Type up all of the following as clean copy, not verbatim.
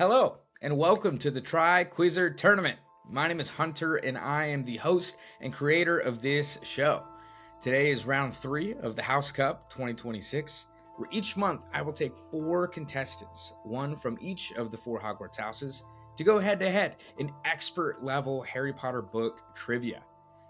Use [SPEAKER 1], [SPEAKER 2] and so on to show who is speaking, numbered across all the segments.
[SPEAKER 1] Hello, and welcome to the Tri-Quizzer Tournament. My name is Hunter, and I am the host and creator of this show. Today is round 3 of the House Cup 2026, where each month I will take 4 contestants, one from each of the 4 Hogwarts houses, to go head-to-head in expert-level Harry Potter book trivia.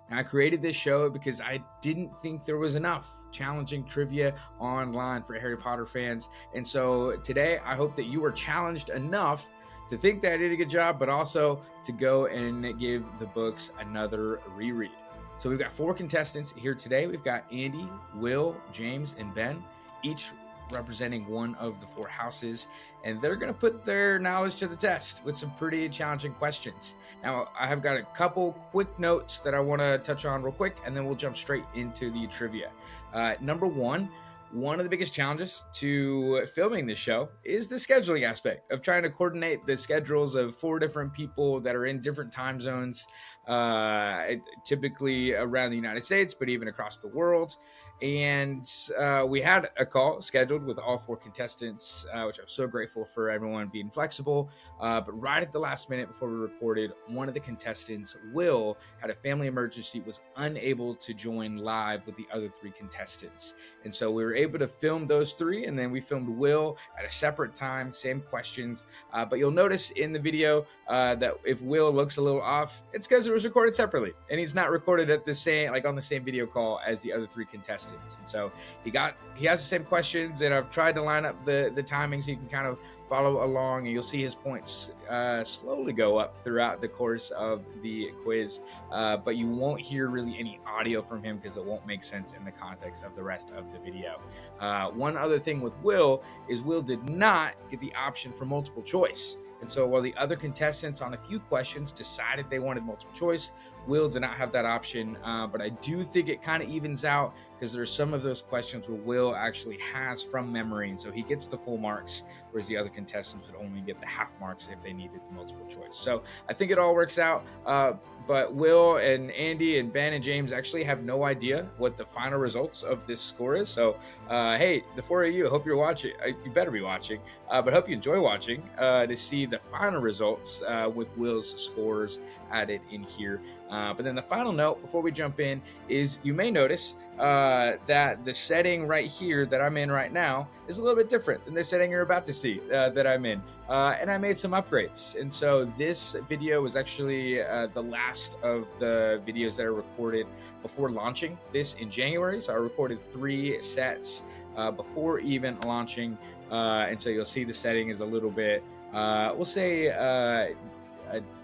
[SPEAKER 1] Now, I created this show because I didn't think there was enough challenging trivia online for Harry Potter fans. And so today, I hope that you are challenged enough to think that I did a good job, but also to go and give the books another reread. So we've got 4 contestants here today. We've got Andy, Will, James, and Ben, each representing one of the 4 houses, and they're going to put their knowledge to the test with some pretty challenging questions. Now, I have got a couple quick notes that I want to touch on real quick, and then we'll jump straight into the trivia. Number one of the biggest challenges to filming this show is the scheduling aspect of trying to coordinate the schedules of 4 different people that are in different time zones, typically around the United States, but even across the world. And we had a call scheduled with all 4 contestants, which I'm so grateful for everyone being flexible. But right at the last minute before we recorded, one of the contestants, Will, had a family emergency, was unable to join live with the other 3 contestants. And so we were able to film those 3, and then we filmed Will at a separate time, same questions. But you'll notice in the video that if Will looks a little off, it's because it was recorded separately, and he's not recorded at the same, like on the same video call as the other 3 contestants. And so he has the same questions, and I've tried to line up the timing so you can kind of follow along, and you'll see his points slowly go up throughout the course of the quiz, but you won't hear really any audio from him because it won't make sense in the context of the rest of the video. One other thing with Will is Will did not get the option for multiple choice. And so while the other contestants on a few questions decided they wanted multiple choice, Will did not have that option, but I do think it kind of evens out because there's some of those questions where Will actually has from memory, and so he gets the full marks, whereas the other contestants would only get the half marks if they needed the multiple choice. So I think it all works out, but Will and Andy and Ben and James actually have no idea what the final results of this score is. So hey, the 4 of you, I hope you're watching. You better be watching, but I hope you enjoy watching to see the final results with Will's scores added in here. But then the final note before we jump in is you may notice that the setting right here that I'm in right now is a little bit different than the setting you're about to see that I'm in. And I made some upgrades. And so this video was actually the last of the videos that are recorded before launching this in January. So I recorded 3 sets before even launching. And so you'll see the setting is a little bit, we'll say a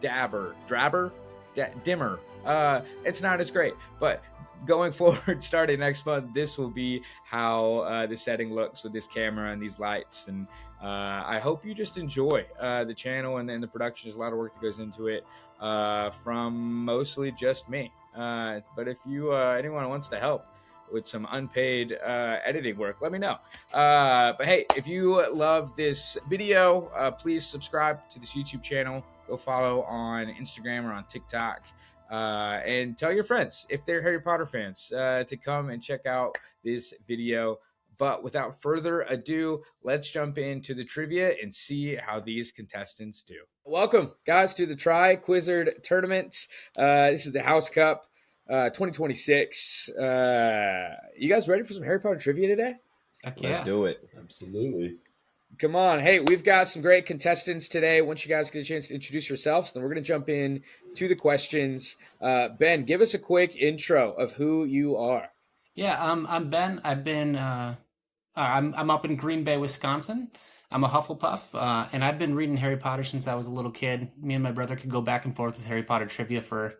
[SPEAKER 1] dimmer. It's not as great, but going forward, starting next month, this will be how the setting looks with this camera and these lights. And I hope you just enjoy the channel and the production. There's a lot of work that goes into it from mostly just me. But if you anyone wants to help with some unpaid editing work, let me know. But hey, if you love this video, please subscribe to this YouTube channel. Go follow on Instagram or on TikTok. And tell your friends, if they're Harry Potter fans, to come and check out this video. But without further ado, let's jump into the trivia and see how these contestants do. Welcome, guys, to the Tri-Quizzer Tournament. This is the House Cup 2026. You guys ready for some Harry Potter trivia today?
[SPEAKER 2] Heck yeah.
[SPEAKER 3] Let's do it.
[SPEAKER 2] Absolutely.
[SPEAKER 1] Come on. Hey, we've got some great contestants today. Once you guys get a chance to introduce yourselves, then we're going to jump in to the questions. Ben, give us a quick intro of who you are.
[SPEAKER 4] Yeah, I'm Ben. I'm up in Green Bay, Wisconsin. I'm a Hufflepuff, and I've been reading Harry Potter since I was a little kid. Me and my brother could go back and forth with Harry Potter trivia for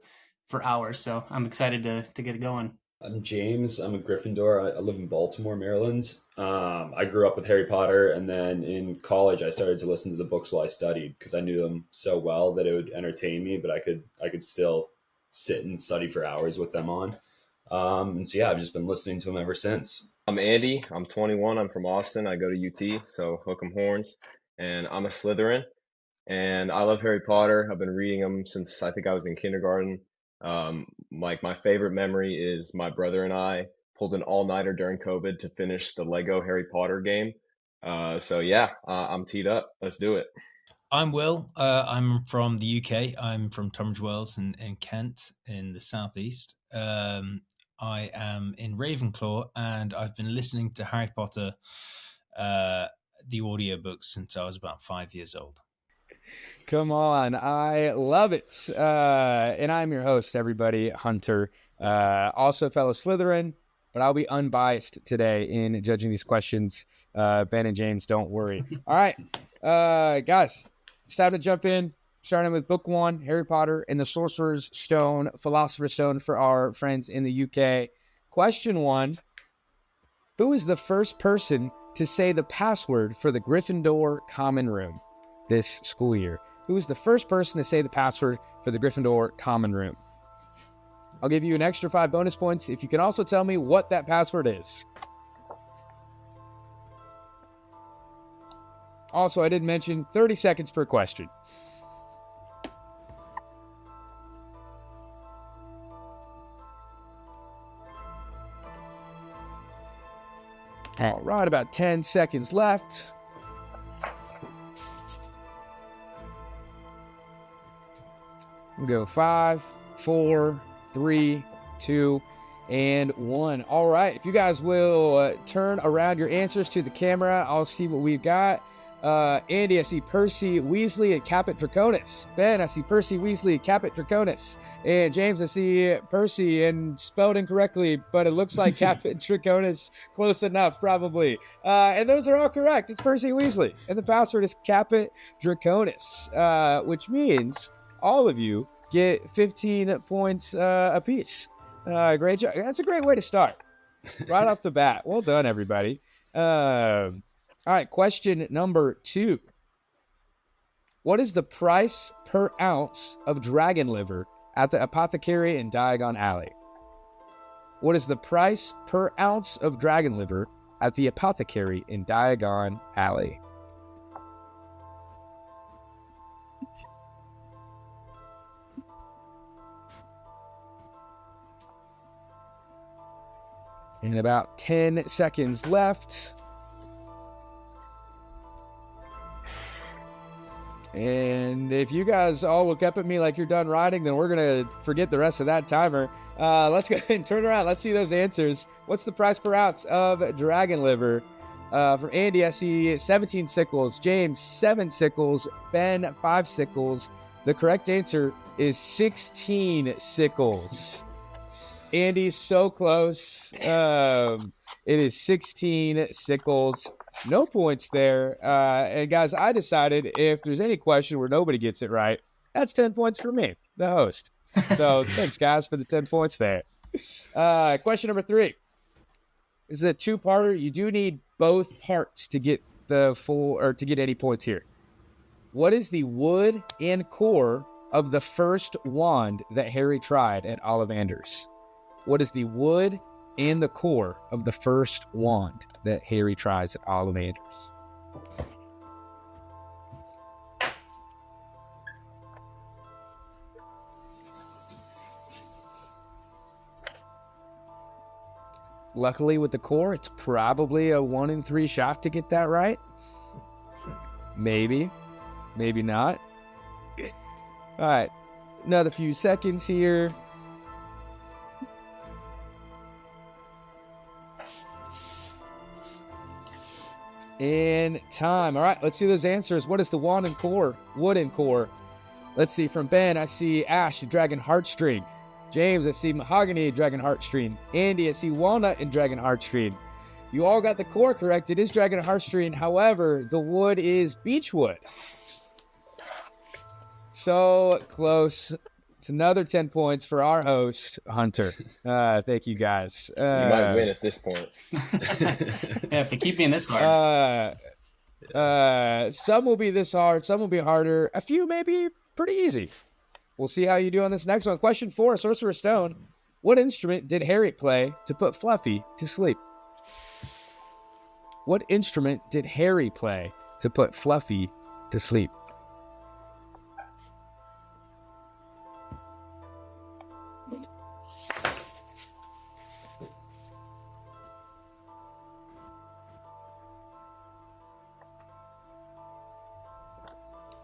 [SPEAKER 4] hours, so I'm excited to get it going.
[SPEAKER 2] I'm James. I'm a Gryffindor. I live in Baltimore, Maryland. I grew up with Harry Potter, and then in college I started to listen to the books while I studied because I knew them so well that it would entertain me, but I could still sit and study for hours with them on. And so yeah, I've just been listening to them ever since.
[SPEAKER 3] I'm Andy. I'm 21. I'm from Austin. I go to UT, so hook 'em horns. And I'm a Slytherin. And I love Harry Potter. I've been reading them since I think I was in kindergarten. Like my favorite memory is my brother and I pulled an all-nighter during COVID to finish the Lego Harry Potter game. So yeah, I'm teed up. Let's do it.
[SPEAKER 5] I'm Will. I'm from the UK. I'm from Tunbridge Wells in Kent in the southeast. I am in Ravenclaw, and I've been listening to Harry Potter, the audiobooks, since I was about 5 years old.
[SPEAKER 6] Come on, I love it. And I'm your host, everybody, Hunter. Also fellow Slytherin, but I'll be unbiased today in judging these questions. Ben and James, don't worry. All right, guys, it's time to jump in. Starting with book 1, Harry Potter and the Sorcerer's Stone, Philosopher's Stone for our friends in the UK. Question 1, who is the first person to say the password for the Gryffindor common room this school year? Who is the first person to say the password for the Gryffindor common room? I'll give you an extra 5 bonus points if you can also tell me what that password is. Also, I did mention 30 seconds per question. All right, about 10 seconds left. We'll go 5, 4, 3, 2, and 1. All right, if you guys will turn around your answers to the camera, I'll see what we've got. Andy, I see Percy Weasley and Caput Draconis. Ben, I see Percy Weasley and Caput Draconis. And James, I see Percy and spelled incorrectly, but it looks like Caput Draconis. Close enough, probably. And those are all correct. It's Percy Weasley. And the password is Caput Draconis, which means all of you get 15 points apiece. Great job. That's a great way to start. Right off the bat. Well done, everybody. All right, question number 2. What is the price per ounce of dragon liver at the apothecary in Diagon Alley? What is the price per ounce of dragon liver at the apothecary in Diagon Alley? And about 10 seconds left. And if you guys all look up at me like you're done riding, then we're going to forget the rest of that timer. Let's go ahead and turn around. Let's see those answers. What's the price per ounce of dragon liver? For Andy, I see 17 sickles. James, 7 sickles. Ben, 5 sickles. The correct answer is 16 sickles. Andy's so close. It is 16 sickles. No points there. And guys, I decided if there's any question where nobody gets it right, that's 10 points for me, the host. So thanks, guys, for the 10 points there. Question number 3. This is a 2-parter. You do need both parts to get the full, or to get any points here. What is the wood and core of the first wand that Harry tried at Ollivanders? What is the wood and the core of the first wand that Harry tries at Ollivanders? Luckily with the core, it's probably a 1 in 3 shot to get that right. Maybe. Maybe not. All right. Another few seconds here. In time. All right, let's see those answers. What is the wand and core? Wood and core. Let's see. From Ben, I see ash, dragon heartstring. James, I see mahogany, dragon heartstring. Andy, I see walnut and dragon heartstring. You all got the core correct. It is dragon heartstring. However, the wood is beechwood. So close. It's another 10 points for our host, Hunter. Thank you, guys.
[SPEAKER 3] You might win at this point.
[SPEAKER 4] Yeah, if you keep being this hard.
[SPEAKER 6] Some will be this hard. Some will be harder. A few may be pretty easy. We'll see how you do on this next one. Question 4, Sorcerer's Stone. What instrument did Harry play to put Fluffy to sleep? What instrument did Harry play to put Fluffy to sleep?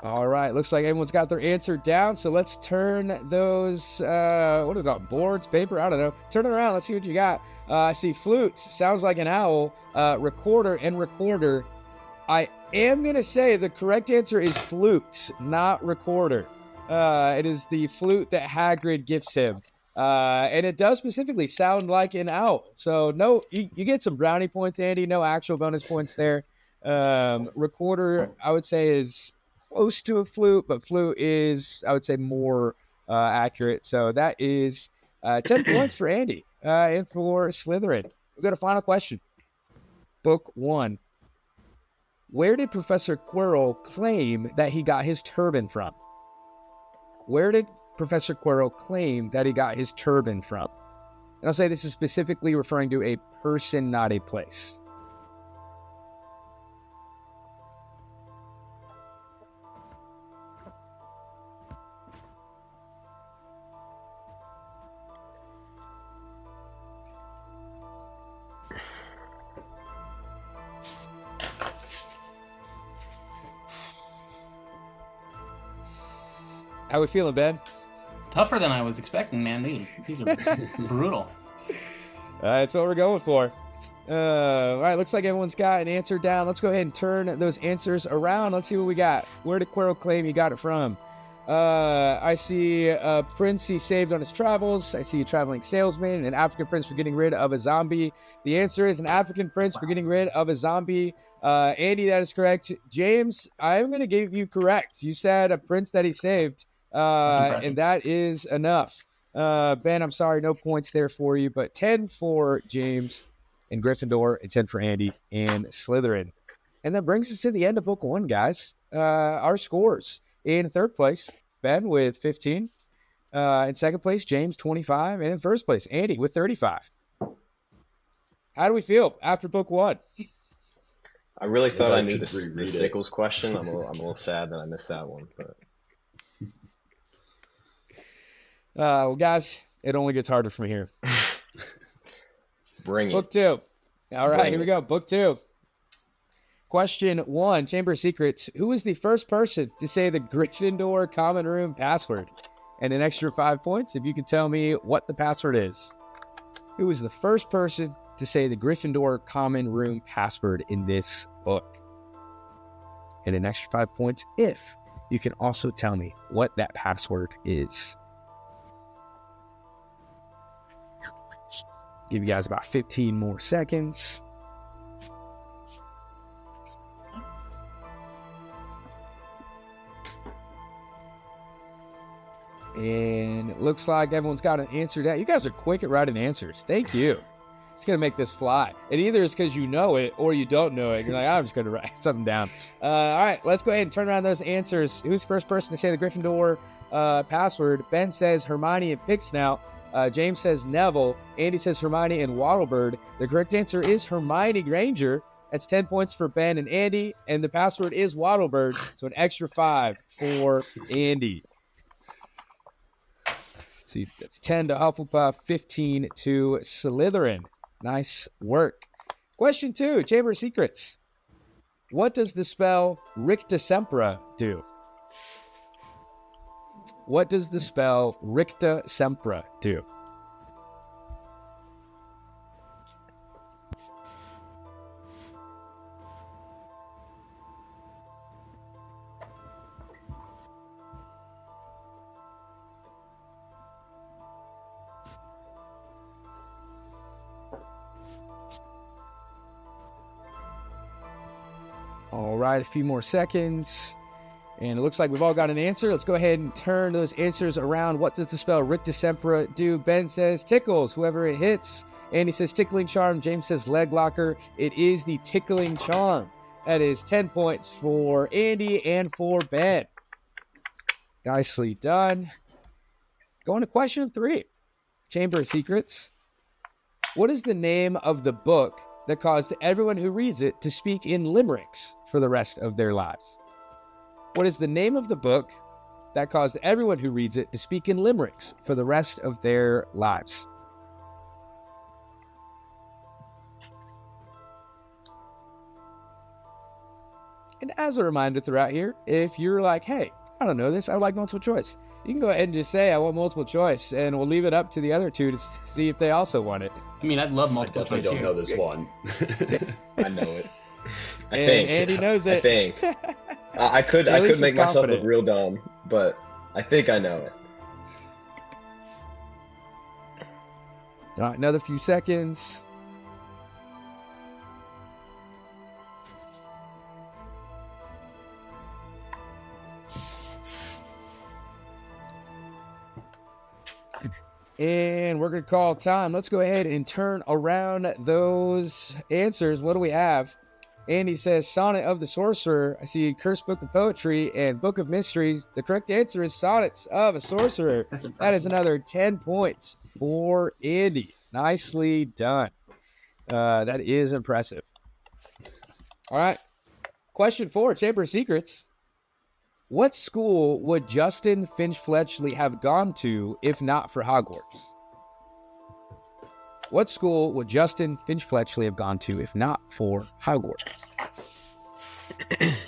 [SPEAKER 6] All right, looks like everyone's got their answer down. So let's turn those, what do we got? Boards, paper? I don't know. Turn it around. Let's see what you got. I see flute. Sounds like an owl. Recorder and recorder. I am going to say the correct answer is flute, not recorder. It is the flute that Hagrid gifts him. And it does specifically sound like an owl. So no, you get some brownie points, Andy. No actual bonus points there. Recorder, I would say, is close to a flute, but flute is, I would say, more accurate. So that is 10 points for Andy and for Slytherin. We've got a final question. Book 1. Where did Professor Quirrell claim that he got his turban from? Where did Professor Quirrell claim that he got his turban from? And I'll say this is specifically referring to a person, not a place. How we feeling, Ben?
[SPEAKER 4] Tougher than I was expecting, man. These are brutal.
[SPEAKER 6] That's what we're going for. All right, looks like everyone's got an answer down. Let's go ahead and turn those answers around. Let's see what we got. Where did Quirrell claim he got it from? I see a prince he saved on his travels. I see a traveling salesman, an African prince for getting rid of a zombie. The answer is an African prince for getting rid of a zombie. Andy, that is correct. James, I'm going to give you correct. You said a prince that he saved. And that is enough. Ben, I'm sorry, no points there for you, but 10 for James and Gryffindor and 10 for Andy and Slytherin. And that brings us to the end of book 1, guys. Our scores. In third place, Ben with 15. In second place, James, 25. And in first place, Andy with 35. How do we feel after book 1?
[SPEAKER 3] I really thought I knew the Sickles question. I'm a little sad that I missed that one, but.
[SPEAKER 6] Well, guys, it only gets harder from here.
[SPEAKER 3] Bring it.
[SPEAKER 6] Book 2. All right, here we go. Book 2. Question 1, Chamber of Secrets. Who was the first person to say the Gryffindor common room password? And an extra 5 points if you can tell me what the password is. Who was the first person to say the Gryffindor common room password in this book? And an extra 5 points if you can also tell me what that password is. Give you guys about 15 more seconds. And it looks like everyone's got an answer down. You guys are quick at writing answers. Thank you. It's going to make this fly. It either is because you know it or you don't know it. You're like, I'm just going to write something down. All right, let's go ahead and turn around those answers. Who's the first person to say the Gryffindor password? Ben says Hermione and Pigsnout. James says Neville. Andy says Hermione and Wattlebird. The correct answer is Hermione Granger. That's 10 points for Ben and Andy. And the password is Wattlebird. So an extra 5 for Andy. See, that's 10 to Hufflepuff, 15 to Slytherin. Nice work. Question 2, Chamber of Secrets. What does the spell Ricta Sempra do? What does the spell Ricta Sempra do? All right, a few more seconds. And it looks like we've all got an answer. Let's go ahead and turn those answers around. What does the spell Ricta Sempra do? Ben says tickles, whoever it hits. Andy says tickling charm. James says leg locker. It is the tickling charm. That is 10 points for Andy and for Ben. Nicely done. Going to question 3. Chamber of Secrets. What is the name of the book that caused everyone who reads it to speak in limericks for the rest of their lives? What is the name of the book that caused everyone who reads it to speak in limericks for the rest of their lives? And as a reminder throughout here, if you're like, hey, I don't know this. I would like multiple choice. You can go ahead and just say, I want multiple choice, and we'll leave it up to the other two to see if they also want it.
[SPEAKER 4] I mean, I'd love
[SPEAKER 2] I
[SPEAKER 4] multiple
[SPEAKER 2] definitely
[SPEAKER 4] choice
[SPEAKER 2] don't
[SPEAKER 4] here.
[SPEAKER 2] know this one.
[SPEAKER 3] I know it. I
[SPEAKER 6] And
[SPEAKER 3] think.
[SPEAKER 6] Andy knows it.
[SPEAKER 3] I think. I could
[SPEAKER 6] At least
[SPEAKER 3] make
[SPEAKER 6] he's
[SPEAKER 3] myself
[SPEAKER 6] confident.
[SPEAKER 3] look real dumb, but I think I know it.
[SPEAKER 6] All right, another few seconds. And we're going to call time. Let's go ahead and turn around those answers. What do we have? Andy says Sonnet of the Sorcerer. I see Cursed Book of Poetry and Book of Mysteries. The correct answer is Sonnets of a Sorcerer.
[SPEAKER 4] That's
[SPEAKER 6] That
[SPEAKER 4] impressive.
[SPEAKER 6] is another 10 points for Andy. Nicely done. That is impressive. All right. Question 4, Chamber of Secrets. What school would Justin Finch-Fletchley have gone to if not for Hogwarts? What school would Justin Finch-Fletchley have gone to if not for Hogwarts?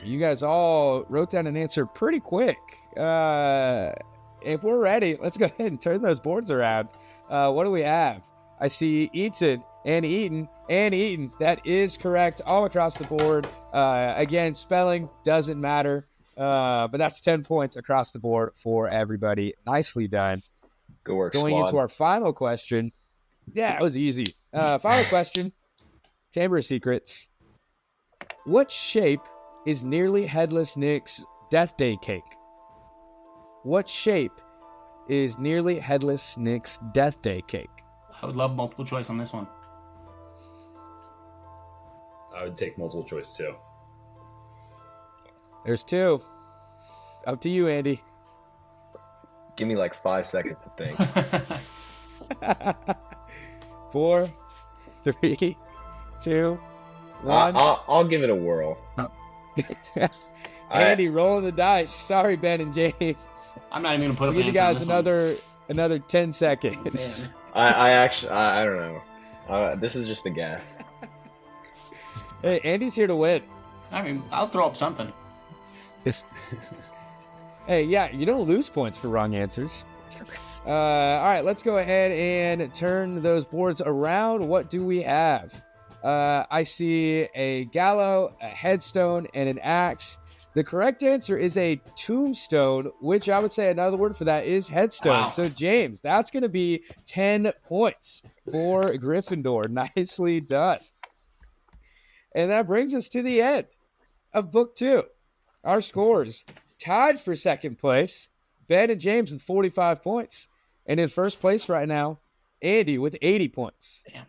[SPEAKER 6] You guys all wrote down an answer pretty quick. If we're ready, let's go ahead and turn those boards around. What do we have? I see Eaton and Eaton and Eaton. That is correct all across the board. Again, spelling doesn't matter. But that's 10 points across the board for everybody. Nicely done.
[SPEAKER 3] Good work,
[SPEAKER 6] Going
[SPEAKER 3] squad.
[SPEAKER 6] into our final question. Yeah, it was easy. Final question. Chamber of Secrets. What shape is Nearly Headless Nick's Death Day cake? What shape is Nearly Headless Nick's Death Day cake?
[SPEAKER 4] I would love multiple choice on this one.
[SPEAKER 2] I would take multiple choice too.
[SPEAKER 6] There's 2. Up to you, Andy.
[SPEAKER 3] Give me like 5 seconds to think.
[SPEAKER 6] 4, 3, 2, 1.
[SPEAKER 3] I'll give it a whirl.
[SPEAKER 6] Andy rolling the dice. Sorry, Ben and James.
[SPEAKER 4] I'm not even gonna put
[SPEAKER 6] We'll
[SPEAKER 4] up
[SPEAKER 6] give
[SPEAKER 4] an
[SPEAKER 6] you
[SPEAKER 4] answer on
[SPEAKER 6] guys
[SPEAKER 4] this
[SPEAKER 6] another 10
[SPEAKER 4] one.
[SPEAKER 6] seconds.
[SPEAKER 4] Man.
[SPEAKER 3] I don't know. This is just a guess.
[SPEAKER 6] Hey, Andy's here to win.
[SPEAKER 4] I mean, I'll throw up something.
[SPEAKER 6] Hey, yeah, you don't lose points for wrong answers. All right, let's go ahead and turn those boards around. What do we have? I see a gallows, a headstone, and an axe. The correct answer is a tombstone, which I would say another word for that is headstone.
[SPEAKER 4] Wow.
[SPEAKER 6] So, James, that's going to be 10 points for Gryffindor. Nicely done. And that brings us to the end of Book 2. Our scores tied for second place, Ben and James with 45 points. And in first place right now, Andy with 80 points.
[SPEAKER 4] Damn.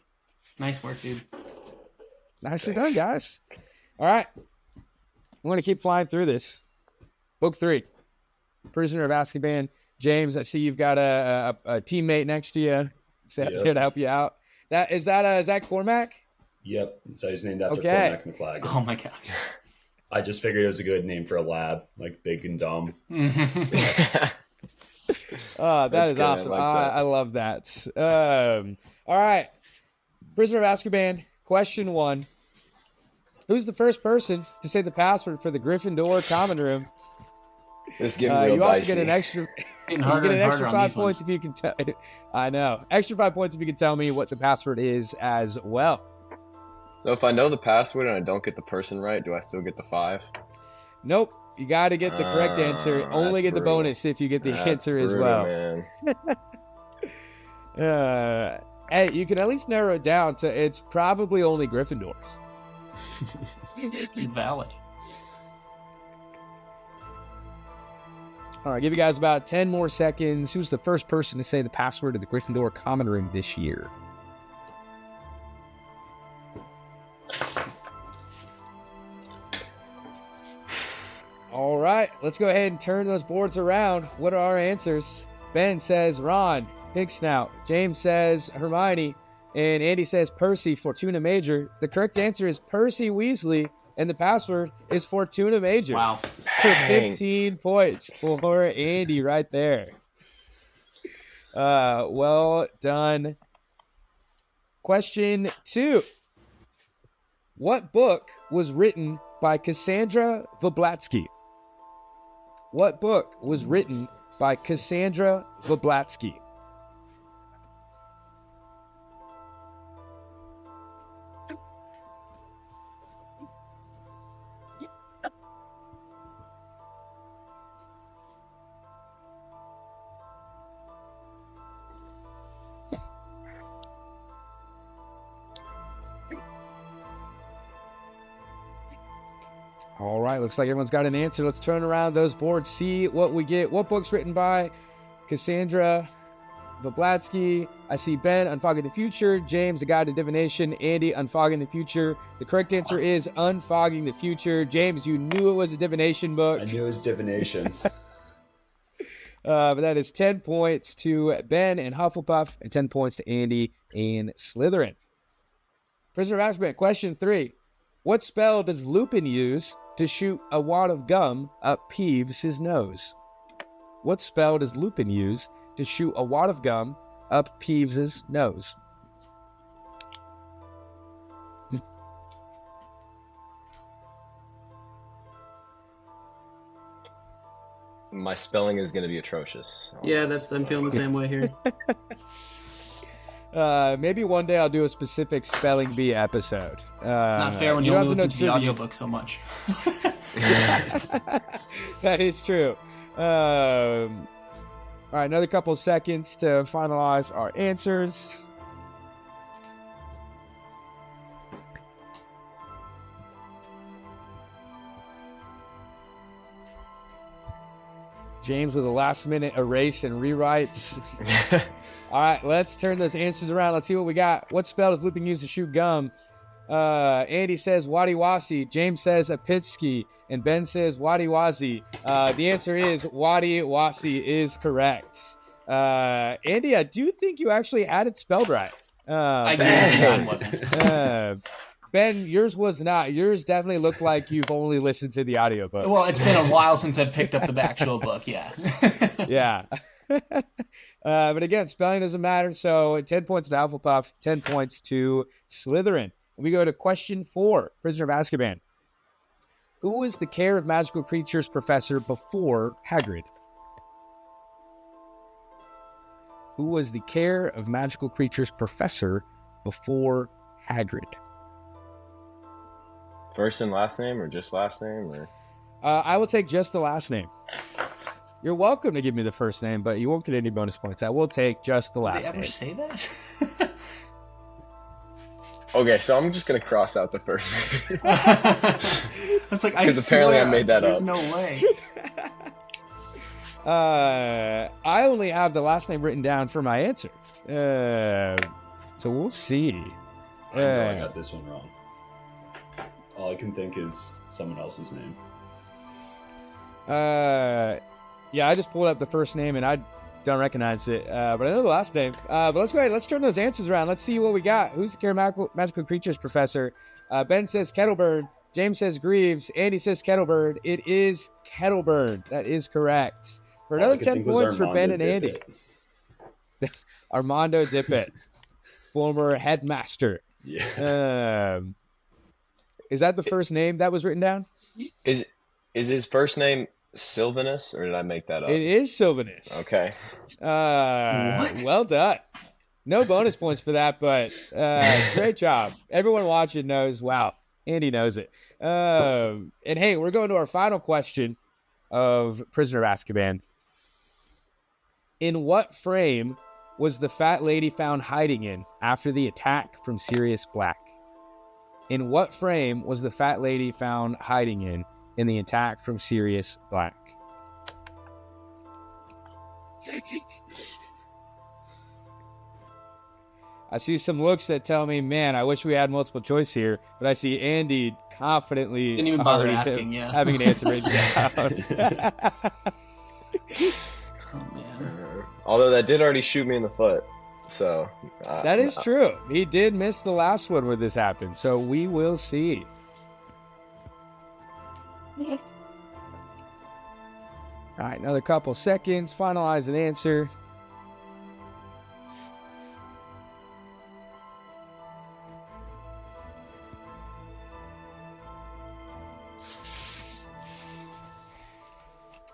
[SPEAKER 4] Nice work, dude.
[SPEAKER 6] Nicely done, guys. All right. I'm going to keep flying through this. Book 3, Prisoner of Azkaban. James, I see you've got a teammate next to you.
[SPEAKER 2] Yep.
[SPEAKER 6] Here to help you out. Is that Cormac?
[SPEAKER 2] Yep. So he's named after
[SPEAKER 6] Okay.
[SPEAKER 2] Cormac McLagan.
[SPEAKER 4] Oh my gosh.
[SPEAKER 2] I just figured it was a good name for a lab, like big and dumb.
[SPEAKER 6] That
[SPEAKER 3] That's
[SPEAKER 6] is
[SPEAKER 3] good. I
[SPEAKER 6] awesome.
[SPEAKER 3] like that.
[SPEAKER 6] I love that. All right. Prisoner of Azkaban, question 1. Who's the first person to say the password for the Gryffindor common room?
[SPEAKER 3] This is getting real
[SPEAKER 6] You also
[SPEAKER 3] dicey.
[SPEAKER 6] get an extra.
[SPEAKER 4] Getting
[SPEAKER 6] You
[SPEAKER 4] harder
[SPEAKER 6] get an
[SPEAKER 4] and
[SPEAKER 6] extra
[SPEAKER 4] harder on
[SPEAKER 6] 5
[SPEAKER 4] these
[SPEAKER 6] points
[SPEAKER 4] ones.
[SPEAKER 6] if you can tell. I know. Extra 5 points if you can tell me what the password is as well.
[SPEAKER 3] So if I know the password and I don't get the person right, do I still get the 5?
[SPEAKER 6] Nope. You got to get the correct answer. Only
[SPEAKER 3] That's
[SPEAKER 6] get the
[SPEAKER 3] brutal.
[SPEAKER 6] bonus if you get the
[SPEAKER 3] That's
[SPEAKER 6] answer as
[SPEAKER 3] brutal,
[SPEAKER 6] well.
[SPEAKER 3] Man.
[SPEAKER 6] Hey, you can at least narrow it down to it's probably only Gryffindors.
[SPEAKER 4] Valid.
[SPEAKER 6] All right, give you guys about 10 more seconds. Who's the first person to say the password to the Gryffindor common room this year? All right, let's go ahead and turn those boards around. What are our answers? Ben says Ron, Big Snout. James says Hermione. And Andy says Percy, Fortuna Major. The correct answer is Percy Weasley, and the password is Fortuna Major.
[SPEAKER 4] Wow.
[SPEAKER 6] For 15 points for Andy right there. Well done. Question 2. What book was written by Cassandra Voblatsky? What book was written by Cassandra Blavatsky? All right, looks like everyone's got an answer. Let's turn around those boards, see what we get. What book's written by Cassandra Blavatsky? I see Ben, Unfogging the Future. James, A Guide to Divination. Andy, Unfogging the Future. The correct answer is Unfogging the Future. James, you knew it was a divination book.
[SPEAKER 2] I knew it was divination.
[SPEAKER 6] But that is 10 points to Ben and Hufflepuff and 10 points to Andy and Slytherin. Prisoner of Azkaban, question 3. What spell does Lupin use to shoot a wad of gum up Peeves' nose? What spell does Lupin use to shoot a wad of gum up Peeves' nose?
[SPEAKER 3] My spelling is going to be atrocious.
[SPEAKER 7] Yeah, I'm feeling the same way here.
[SPEAKER 6] Maybe one day I'll do a specific spelling bee episode.
[SPEAKER 4] It's not fair when you only listen to the audiobook so much.
[SPEAKER 6] That is true. All right, another couple seconds to finalize our answers. James with a last-minute erase and rewrites. All right, let's turn those answers around. Let's see what we got. What spell does Lupin use to shoot gum? Andy says Wadiwasi. James says Apitsky. And Ben says Wadiwasi. The answer is Wadiwasi is correct. Andy, I do think you actually had it spelled right.
[SPEAKER 4] I guess mine wasn't.
[SPEAKER 6] Ben, yours was not. Yours definitely looked like you've only listened to the audiobook.
[SPEAKER 4] Well, it's been a while since I've picked up the actual book, yeah.
[SPEAKER 6] Yeah. But again, spelling doesn't matter. So 10 points to Hufflepuff, 10 points to Slytherin. We go to question 4, Prisoner of Azkaban. Who was the Care of Magical Creatures professor before Hagrid? Who was the Care of Magical Creatures professor before Hagrid?
[SPEAKER 3] First and last name, or just last name, or?
[SPEAKER 6] I will take just the last name. You're welcome to give me the first name, but you won't get any bonus points. I will take just the last name.
[SPEAKER 4] Did they ever say that?
[SPEAKER 3] Okay, so I'm just gonna cross out the first name.
[SPEAKER 4] I was like,
[SPEAKER 3] because apparently I made that
[SPEAKER 4] There's
[SPEAKER 3] up.
[SPEAKER 4] no way.
[SPEAKER 6] I only have the last name written down for my answer. So we'll see.
[SPEAKER 2] I know I got this one wrong. All I can think is someone else's name.
[SPEAKER 6] Yeah, I just pulled up the first name and I don't recognize it, but I know the last name. But let's go ahead. Let's turn those answers around. Let's see what we got. Who's the Care of Magical Creatures professor? Ben says Kettlebird. James says Greaves. Andy says Kettlebird. It is Kettlebird. That is correct. For another 10 points for Ben and Andy. Armando Dippet, former headmaster.
[SPEAKER 2] Yeah.
[SPEAKER 6] Is that the first name that was written down?
[SPEAKER 3] Is his first name Sylvanus, or did I make that up?
[SPEAKER 6] It is Sylvanus.
[SPEAKER 3] Okay.
[SPEAKER 4] What?
[SPEAKER 6] Well done. No bonus points for that, but great job. Everyone watching knows. Wow, Andy knows it. And hey, we're going to our final question of Prisoner of Azkaban. In what frame was the fat lady found hiding in after the attack from Sirius Black? In what frame was the fat lady found hiding in the attack from Sirius Black? I see some looks that tell me, man, I wish we had multiple choice here, but I see Andy confidently
[SPEAKER 4] Didn't even bother
[SPEAKER 6] already
[SPEAKER 4] asking, yeah.
[SPEAKER 6] having an answer written down.
[SPEAKER 4] Oh, man.
[SPEAKER 3] Although that did already shoot me in the foot, so
[SPEAKER 6] That is true. He did miss the last one where this happened, so we will see. All right, another couple seconds. Finalize an answer.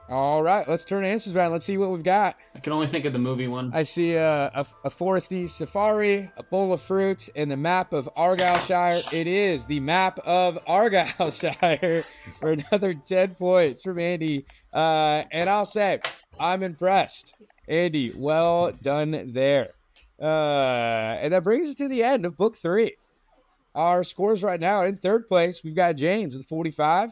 [SPEAKER 6] All let's turn answers around. Let's see what we've got.
[SPEAKER 7] I can only think of the movie one.
[SPEAKER 6] I see a foresty safari, a bowl of fruit, and the map of Argyllshire. It is the map of Argyllshire for another 10 points from Andy. And I'll say, I'm impressed. Andy, well done there. And that brings us to the end of book 3. Our scores right now: in third place, we've got James with 45.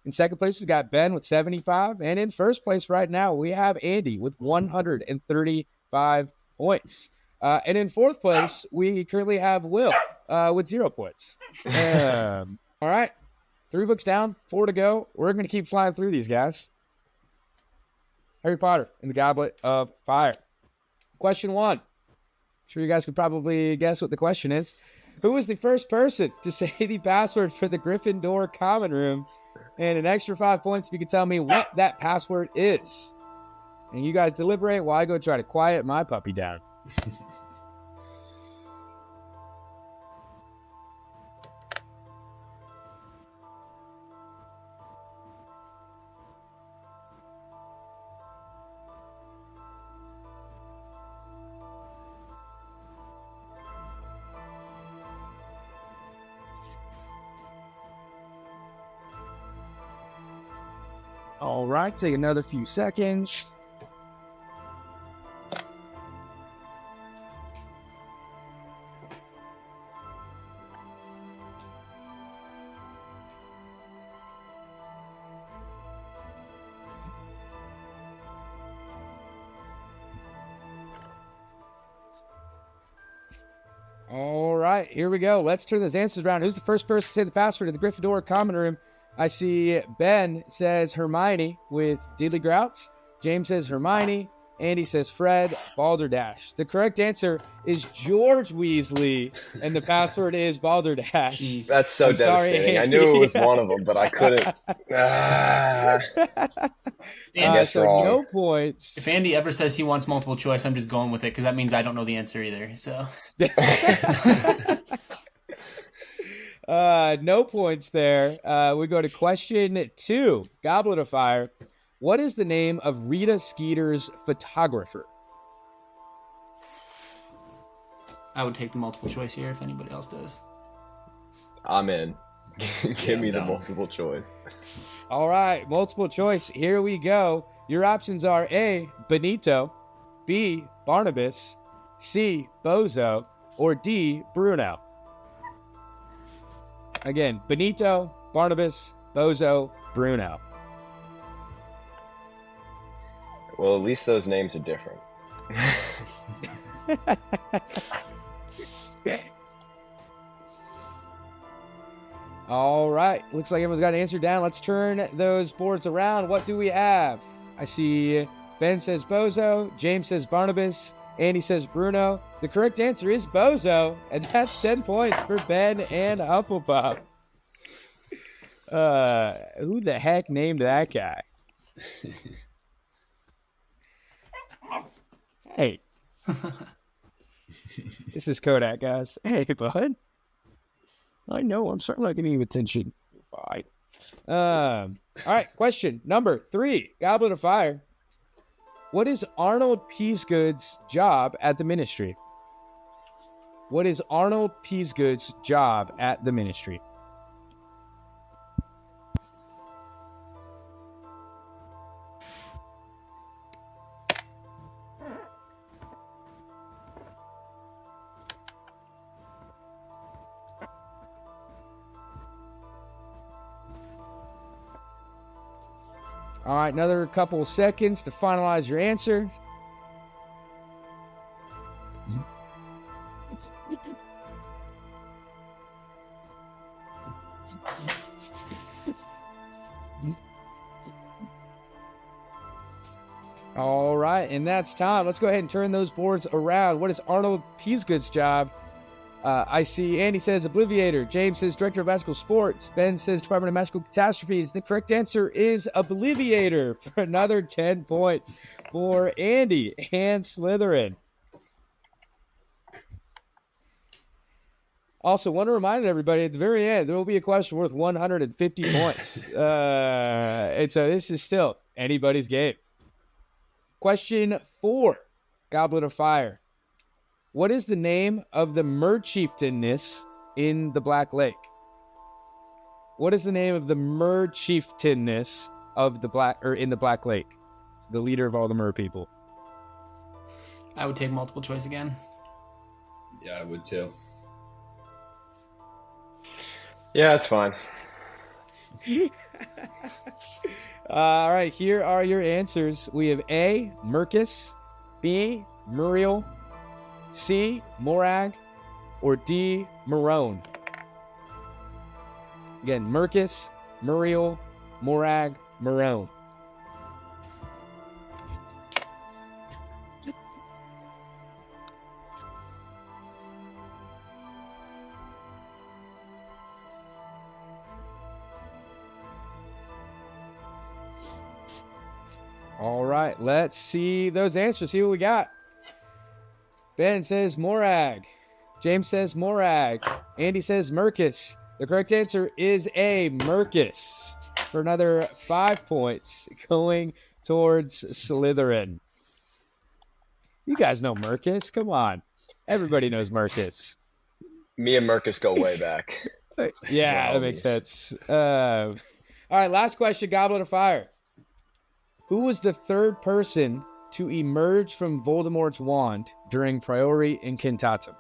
[SPEAKER 6] In second place, we've got Ben with 75. And in first place right now, we have Andy with 135 points. And in fourth place, we currently have Will with 0 points. All right. 3 books down, 4 to go. We're going to keep flying through these guys. Harry Potter and the Goblet of Fire. Question 1. I'm sure you guys could probably guess what the question is. Who was the first person to say the password for the Gryffindor common room? And an extra 5 points if you can tell me what that password is. And you guys deliberate while I go try to quiet my puppy down. All right, take another few seconds. All right, here we go. Let's turn those answers around. Who's the first person to say the password to the Gryffindor common room? I see Ben says Hermione with Diddley Grouts. James says Hermione. Andy says Fred Balderdash. The correct answer is George Weasley, and the password is Balderdash.
[SPEAKER 7] Jeez.
[SPEAKER 3] That's so
[SPEAKER 6] I'm sorry,
[SPEAKER 3] devastating. I
[SPEAKER 6] Andy.
[SPEAKER 3] knew it was one of them, but I couldn't. Guess
[SPEAKER 6] so
[SPEAKER 3] wrong.
[SPEAKER 6] no points.
[SPEAKER 4] If Andy ever says he wants multiple choice, I'm just going with it because that means I don't know the answer either. So
[SPEAKER 6] No points there. We go to question 2. Goblet of Fire. What is the name of Rita Skeeter's photographer?
[SPEAKER 4] I would take the multiple choice here if anybody else does.
[SPEAKER 3] I'm in. Give me the
[SPEAKER 2] down.
[SPEAKER 3] multiple choice.
[SPEAKER 6] All right, multiple choice. Here we go. Your options are A, Benito, B, Barnabas, C, Bozo, or D, Bruno. Again, Benito, Barnabas, Bozo, Bruno.
[SPEAKER 3] Well, at least those names are different.
[SPEAKER 6] All right, looks like everyone's got an answer down. Let's turn those boards around. What do we have? I see Ben says Bozo, James says Barnabas, Andy says Bruno. The correct answer is Bozo, and that's 10 points for Ben and Hufflepuff. Who the heck named that guy? Hey. This is Kodak, guys. Hey, bud. I know, I'm starting not giving you attention. Fine. All right, question number 3. Goblet of Fire. What is Arnold Peasgood's job at the Ministry? What is Arnold Peasgood's job at the Ministry? All right, another couple of seconds to finalize your answer. All right, and that's time. Let's go ahead and turn those boards around. What is Arnold Peasgood's job? I see Andy says Obliviator. James says Director of Magical Sports. Ben says Department of Magical Catastrophes. The correct answer is Obliviator for another 10 points for Andy and Slytherin. Also, want to remind everybody at the very end, there will be a question worth 150 points. And so this is still anybody's game. Question 4, Goblet of Fire. What is the name of the Mer-chieftainess in the Black Lake? What is the name of the Mer-chieftainess of the in the Black Lake? The leader of all the Mer people.
[SPEAKER 4] I would take multiple choice again.
[SPEAKER 2] Yeah, I would too.
[SPEAKER 3] Yeah, that's fine.
[SPEAKER 6] All right, here are your answers. We have A, Mercus, B, Muriel, C, Morag, or D, Marone. Again, Mercus, Muriel, Morag, Marone. All right, let's see those answers. See what we got. Ben says Morag. James says Morag. Andy says Mercus. The correct answer is A, Mercus, for another 5 points going towards Slytherin. You guys know Mercus. Come on. Everybody knows Mercus.
[SPEAKER 3] Me and Marcus go way back.
[SPEAKER 6] Yeah, that makes sense. All right, last question, Goblet of Fire. Who was the third person to emerge from Voldemort's wand during Priori Incantatem?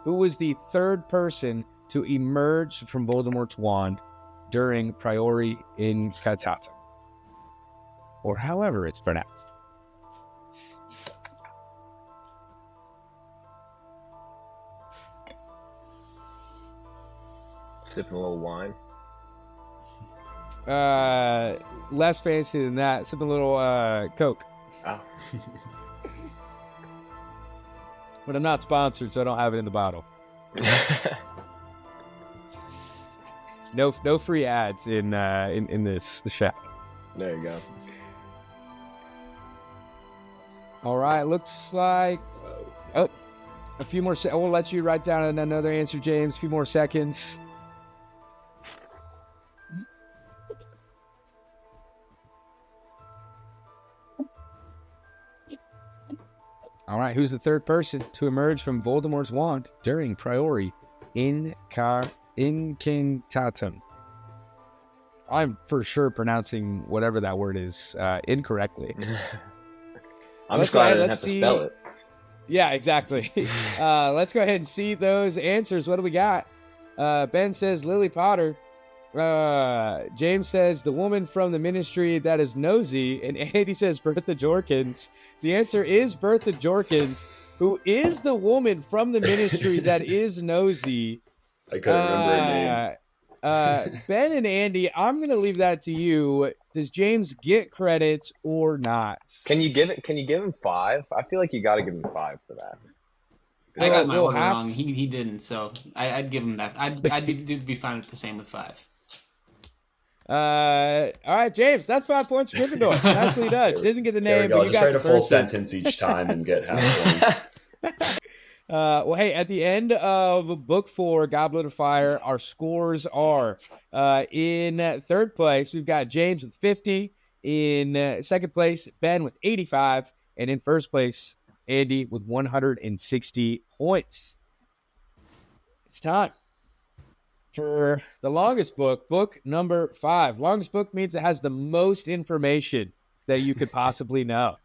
[SPEAKER 6] Who was the third person to emerge from Voldemort's wand during Priori Incantatem? Or however it's pronounced.
[SPEAKER 3] Sipping a little wine.
[SPEAKER 6] Less fancy than that. Sipping a little Coke.
[SPEAKER 3] Oh.
[SPEAKER 6] But I'm not sponsored, so I don't have it in the bottle. No free ads in this show.
[SPEAKER 3] There you go.
[SPEAKER 6] All right, looks like a few more. We'll let you write down another answer, James. A few more seconds. All right, who's the third person to emerge from Voldemort's wand during Priori Incantatem? I'm for sure pronouncing whatever that word is incorrectly.
[SPEAKER 3] I'm just glad I didn't have to spell it.
[SPEAKER 6] Yeah, exactly. Let's go ahead and see those answers. What do we got? Ben says Lily Potter. James says the woman from the ministry that is nosy, and Andy says Bertha Jorkins. The answer is Bertha Jorkins, who is the woman from the ministry that is nosy.
[SPEAKER 2] I couldn't remember her name.
[SPEAKER 6] Ben and Andy, I'm gonna leave that to you. Does James get credit or not?
[SPEAKER 3] Can you give him 5? I feel like you got to give him 5 for that.
[SPEAKER 4] I got my order wrong. He didn't, so I'd give him that. I'd be fine with the same with 5.
[SPEAKER 6] All right, James, that's 5 points for Gryffindor. Nicely done. Didn't get the name, but you
[SPEAKER 2] Just
[SPEAKER 6] got
[SPEAKER 2] write
[SPEAKER 6] the
[SPEAKER 2] a full
[SPEAKER 6] person.
[SPEAKER 2] sentence each time and get half points.
[SPEAKER 6] Well, hey, at the end of Book 4, Goblet of Fire, our scores are in third place, we've got James with 50. In second place, Ben with 85. And in first place, Andy with 160 points. It's time for the longest book, book number 5. Longest book means it has the most information that you could possibly know.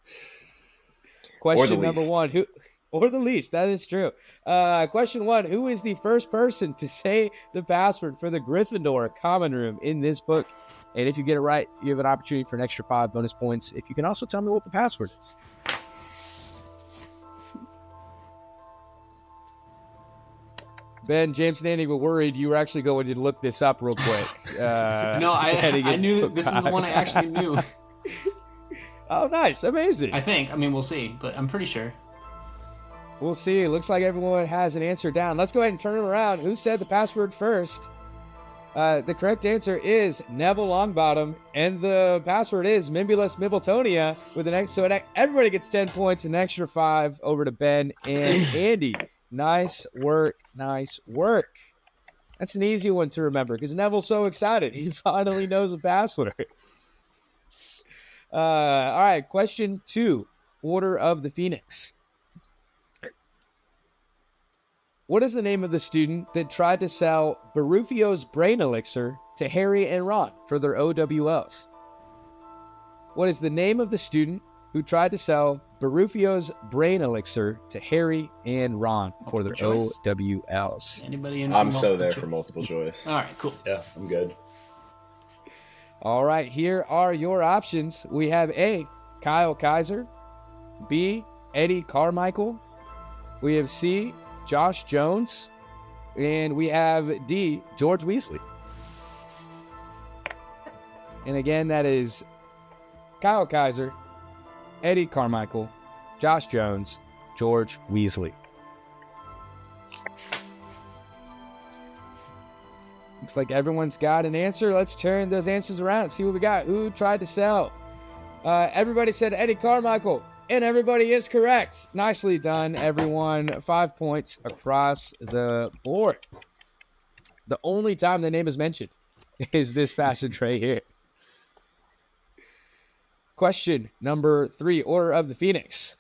[SPEAKER 6] Question number 1, who... Or the least, that is true. Question 1, who is the first person to say the password for the Gryffindor common room in this book? And if you get it right, you have an opportunity for an extra 5 bonus points. If you can also tell me what the password is. Ben, James, and Andy were worried you were actually going to look this up real quick.
[SPEAKER 4] No, I knew this is the one I actually knew.
[SPEAKER 6] Oh, nice. Amazing.
[SPEAKER 4] I think. I mean, we'll see, but I'm pretty sure.
[SPEAKER 6] We'll see. It looks like everyone has an answer down. Let's go ahead and turn it around. Who said the password first? The correct answer is Neville Longbottom, and the password is Mimbulus Mibbletonia. So everybody gets 10 points, an extra 5 over to Ben and Andy. Nice work. Nice work. That's an easy one to remember because Neville's so excited. He finally knows the password. All right, question 2, Order of the Phoenix. What is the name of the student that tried to sell Barufio's brain elixir to Harry and Ron for their OWLs? What is the name of the student who tried to sell Barufio's brain elixir to Harry and Ron for their
[SPEAKER 4] Multiple choice?
[SPEAKER 6] OWLs?
[SPEAKER 4] Anybody in?
[SPEAKER 3] I'm
[SPEAKER 4] for
[SPEAKER 3] so
[SPEAKER 4] multiple
[SPEAKER 3] there
[SPEAKER 4] choice?
[SPEAKER 3] for multiple choice.
[SPEAKER 4] All right, cool.
[SPEAKER 2] Yeah, I'm good.
[SPEAKER 6] All right, here are your options. We have A, Kyle Kaiser, B, Eddie Carmichael, we have C, Josh Jones, and we have D, George Weasley. And again, that is Kyle Kaiser, Eddie Carmichael, Josh Jones, George Weasley. Looks like everyone's got an answer. Let's turn those answers around and see what we got. Who tried to sell? Everybody said Eddie Carmichael, and everybody is correct. Nicely done, everyone. 5 points across the board. The only time the name is mentioned is this fashion tray here. Question number 3, Order of the Phoenix.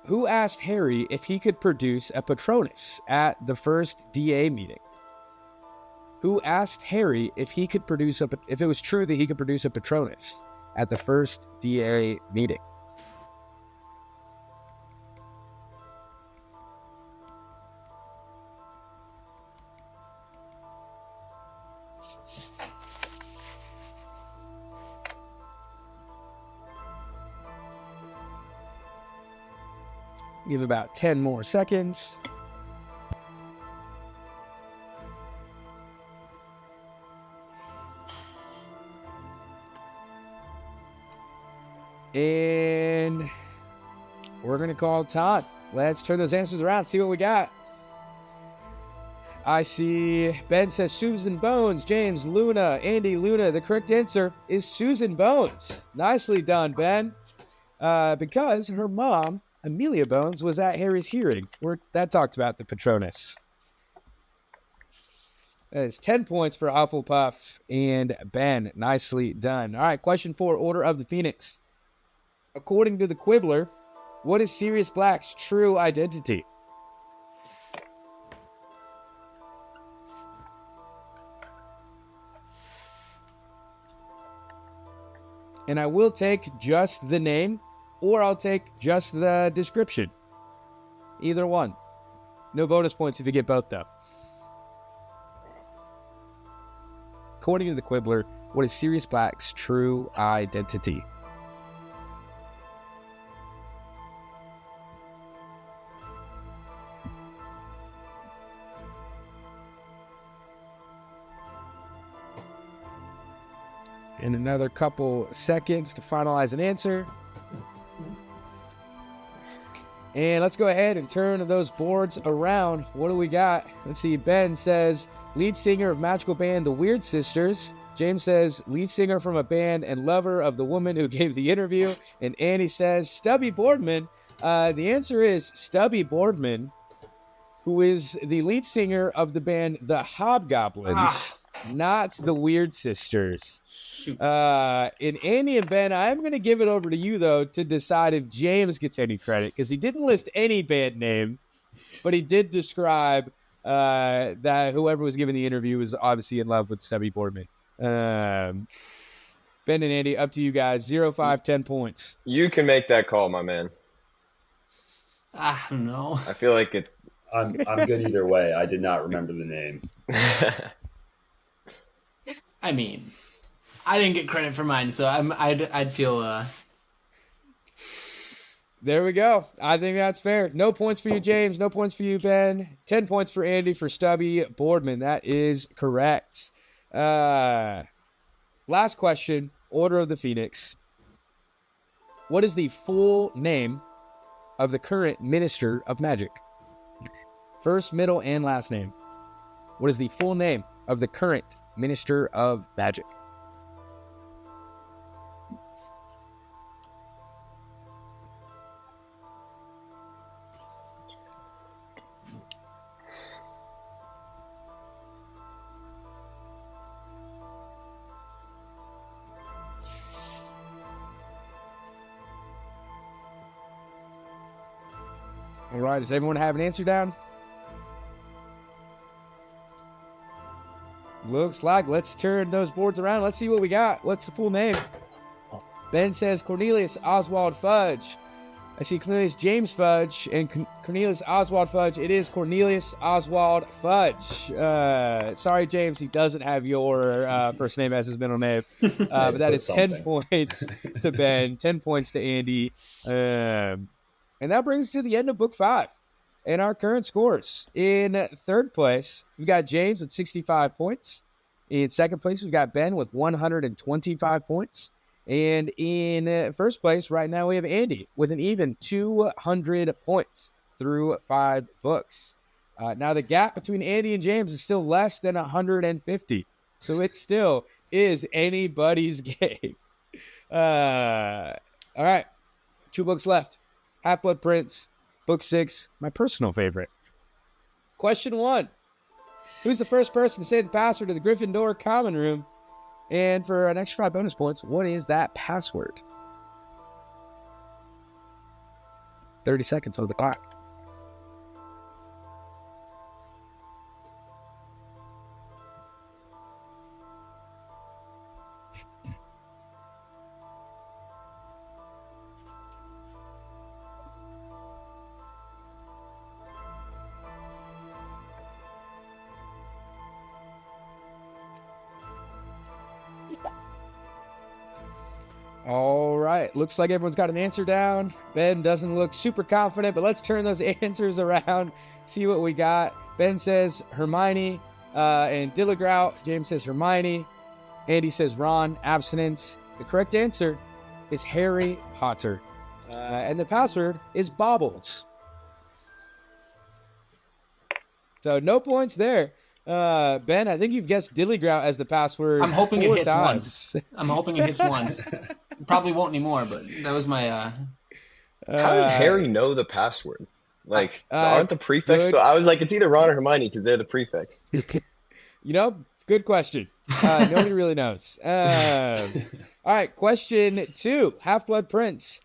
[SPEAKER 6] Who asked Harry if he could produce a Patronus at the first DA meeting? Who asked Harry if he could produce if it was true that he could produce a Patronus at the first DA meeting? Give about 10 more seconds. And we're going to call Todd. Let's turn those answers around, see what we got. I see Ben says Susan Bones, James Luna, Andy Luna. The correct answer is Susan Bones. Nicely done, Ben. Because her mom, Amelia Bones, was at Harry's hearing where that talked about the Patronus. That is 10 points for Hufflepuff and Ben. Nicely done. All right, question 4, Order of the Phoenix. According to the Quibbler, what is Sirius Black's true identity? And I will take just the name, or I'll take just the description. Either one. No bonus points if you get both, though. According to the Quibbler, what is Sirius Black's true identity? In another couple seconds to finalize an answer. And let's go ahead and turn those boards around. What do we got? Let's see. Ben says lead singer of magical band The Weird Sisters. James says lead singer from a band and lover of the woman who gave the interview. And Annie says Stubby Boardman. The answer is Stubby Boardman, who is the lead singer of the band The Hobgoblins, not The Weird Sisters. In Andy and Ben, I'm going to give it over to you, though, to decide if James gets any credit, because he didn't list any band name, but he did describe that whoever was giving the interview was obviously in love with Stubby Boardman. Ben and Andy, up to you guys. 0, 5, 10 points.
[SPEAKER 3] You can make that call, my man.
[SPEAKER 4] I don't know.
[SPEAKER 3] I feel like it.
[SPEAKER 2] I'm good either way. I did not remember the name.
[SPEAKER 4] I mean, I didn't get credit for mine, so I'd feel.
[SPEAKER 6] There we go. I think that's fair. No points for you, James. No points for you, Ben. 10 points for Andy for Stubby Boardman. That is correct. Last question, Order of the Phoenix. What is the full name of the current Minister of Magic? First, middle, and last name. What is the full name of the current Minister of Magic? All right, does everyone have an answer down? Looks like. Let's turn those boards around. Let's see what we got. What's the full name? Ben says Cornelius Oswald Fudge. I see Cornelius James Fudge and Cornelius Oswald Fudge. It is Cornelius Oswald Fudge. Sorry, James, he doesn't have your first name as his middle name. But that is 10 points to Ben, 10 points to Andy. And that brings us to the end of Book 5 and our current scores. In third place, we've got James with 65 points. In second place, we've got Ben with 125 points. And in first place right now, we have Andy with an even 200 points through 5 books. Now, the gap between Andy and James is still less than 150. So it still is anybody's game. All right. 2 books left. Half-Blood Prince, Book 6, my personal favorite. Question 1. Who's the first person to say the password to the Gryffindor common room? And for an extra 5 bonus points, what is that password? 30 seconds on the clock. All right. Looks like everyone's got an answer down. Ben doesn't look super confident, but let's turn those answers around, see what we got. Ben says Hermione and Dilligrout. James says Hermione. Andy says Ron, abstinence. The correct answer is Harry Potter. And the password is Baubles. So no points there. Ben, I think you've guessed Dilligrout as the password.
[SPEAKER 4] I'm hoping it
[SPEAKER 6] 4
[SPEAKER 4] hits
[SPEAKER 6] times.
[SPEAKER 4] once. I'm hoping it hits once. Probably won't anymore, but that was my.
[SPEAKER 3] How did Harry know the password? Like, aren't the prefix?
[SPEAKER 6] good.
[SPEAKER 3] I was like, it's either Ron or Hermione because they're the prefix.
[SPEAKER 6] Good question. Nobody really knows. All right, question 2. Half-Blood Prince.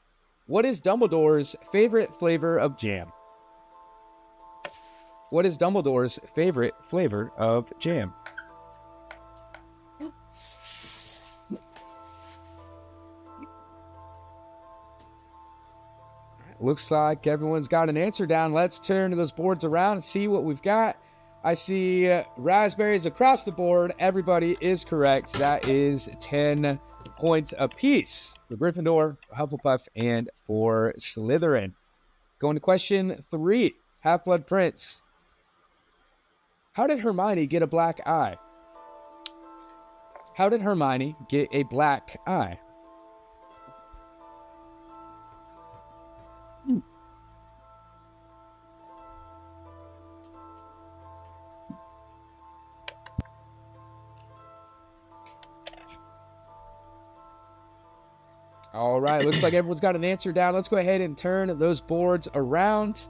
[SPEAKER 6] What is Dumbledore's favorite flavor of jam? What is Dumbledore's favorite flavor of jam? Looks like everyone's got an answer down. Let's turn those boards around and see what we've got. I see raspberries across the board. Everybody is correct. That is 10 points apiece for Gryffindor, Hufflepuff, and for Slytherin. Going to question 3. Half-Blood Prince. How did Hermione get a black eye? How did Hermione get a black eye? All right, looks like everyone's got an answer down. Let's go ahead and turn those boards around.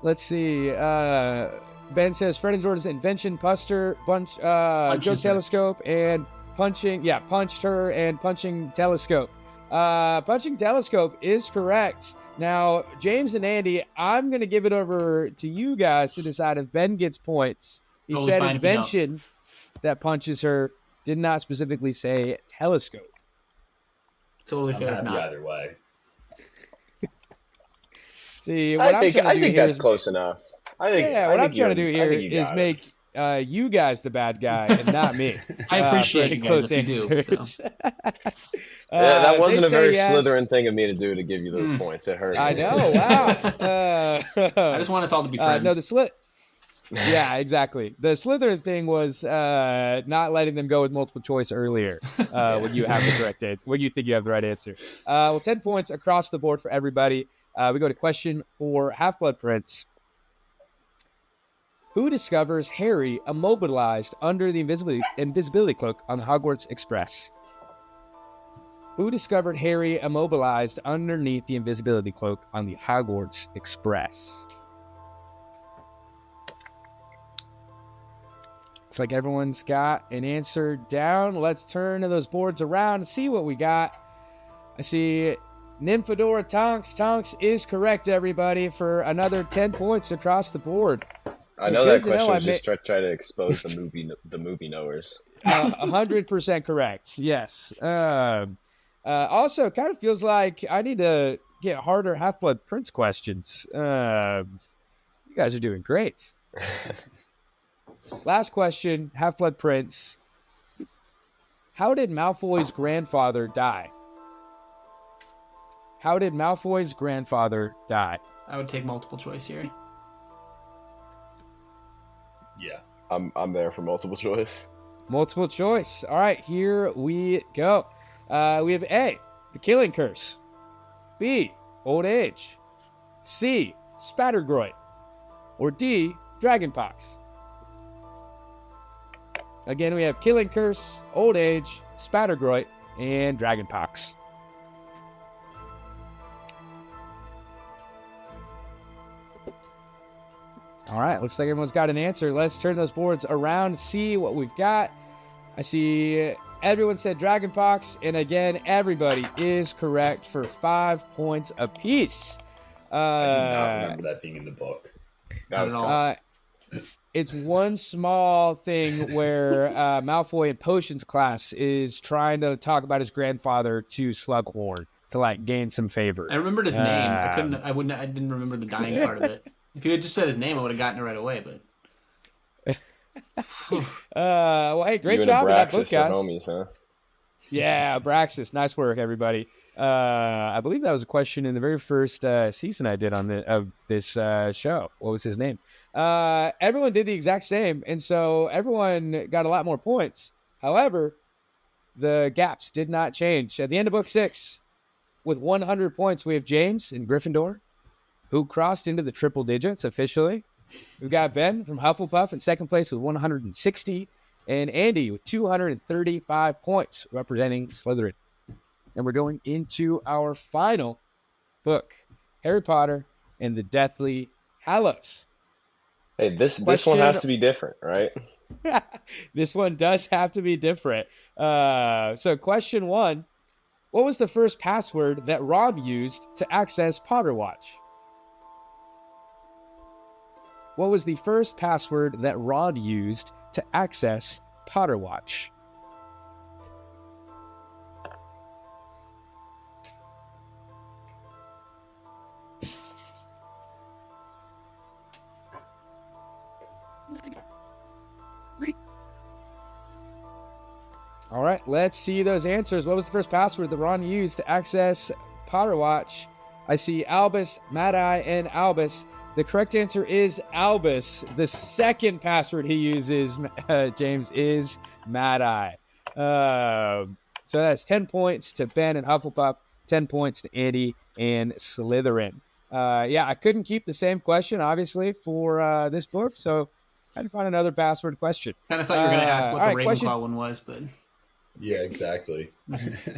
[SPEAKER 6] Let's see. Ben says Fred and Jordan's invention, punched her, Joe telescope, and punched her and punching telescope. Punching telescope is correct. Now, James and Andy, I'm going to give it over to you guys to decide if Ben gets points. He said invention that punches her, did not specifically say telescope.
[SPEAKER 4] Totally fair.
[SPEAKER 2] I'm happy either way.
[SPEAKER 6] See, what
[SPEAKER 3] I think that's close enough. What
[SPEAKER 6] I'm trying to do here is make you guys the bad guy and not me.
[SPEAKER 4] I appreciate it, guys, if you do. So.
[SPEAKER 3] That wasn't a very Slytherin thing of me to do to give you those points. It hurt.
[SPEAKER 6] I know. Wow.
[SPEAKER 4] I just want us all to be friends.
[SPEAKER 6] No, yeah, exactly. The Slytherin thing was not letting them go with multiple choice earlier when you have the correct answer, when you think you have the right answer. 10 points across the board for everybody. We go to question 4, Half-Blood Prince. Who discovers Harry immobilized under the invisibility cloak on the Hogwarts Express? Who discovered Harry immobilized underneath the invisibility cloak on the Hogwarts Express? Looks like everyone's got an answer down. Let's turn those boards around and see what we got. I see Nymphadora Tonks. Tonks is correct, everybody, for another 10 points across the board.
[SPEAKER 3] I know that question was just try to expose the movie knowers.
[SPEAKER 6] 100% correct. Yes. Also, kind of feels like I need to get harder Half-Blood Prince questions. You guys are doing great. Last question, Half-Blood Prince. How did Malfoy's grandfather die? How did Malfoy's grandfather die?
[SPEAKER 7] I would take multiple choice here.
[SPEAKER 2] Yeah.
[SPEAKER 3] I'm there for multiple choice.
[SPEAKER 6] Multiple choice. All right, here we go. We have A, the killing curse. B, old age. C, spattergroit. Or D, dragonpox. Again, we have killing curse, old age, spattergroit, and dragonpox. All right, looks like everyone's got an answer. Let's turn those boards around, see what we've got. I see everyone said dragonpox, and again, everybody is correct for 5 points apiece.
[SPEAKER 2] I do not remember that being in the book.
[SPEAKER 3] That was tough.
[SPEAKER 6] It's one small thing where Malfoy in potions class is trying to talk about his grandfather to Slughorn to like gain some favor.
[SPEAKER 7] I remembered his name. I didn't remember the dying part of it. If you had just said his name, I would have gotten it right away. But
[SPEAKER 6] well, hey, great
[SPEAKER 3] You
[SPEAKER 6] job
[SPEAKER 3] and
[SPEAKER 6] in that book,
[SPEAKER 3] Abraxas
[SPEAKER 6] guys.
[SPEAKER 3] are homies, huh?
[SPEAKER 6] Yeah, Abraxas, nice work, everybody. I believe that was a question in the very first season I did on this show. What was his name? Everyone did the exact same, and so everyone got a lot more points. However, the gaps did not change. At the end of book 6, with 100 points, we have James in Gryffindor, who crossed into the triple digits officially. We've got Ben from Hufflepuff in second place with 160, and Andy with 235 points representing Slytherin. And we're going into our final book, Harry Potter and the Deathly Hallows.
[SPEAKER 3] Hey, this one has to be different, right?
[SPEAKER 6] This one does have to be different. So question 1, what was the first password that Rob used to access Potter Watch? What was the first password that Rod used to access Potter Watch? All right, let's see those answers. What was the first password that Ron used to access Potter Watch? I see Albus, Mad-Eye, and Albus. The correct answer is Albus. The second password he uses, James, is Mad-Eye. So that's 10 points to Ben and Hufflepuff, 10 points to Andy and Slytherin. Yeah, I couldn't keep the same question, obviously, for this book, so I had to find another password question.
[SPEAKER 7] kind of thought you were going to ask what the
[SPEAKER 6] all right,
[SPEAKER 7] Ravenclaw one was, but
[SPEAKER 2] Yeah, exactly.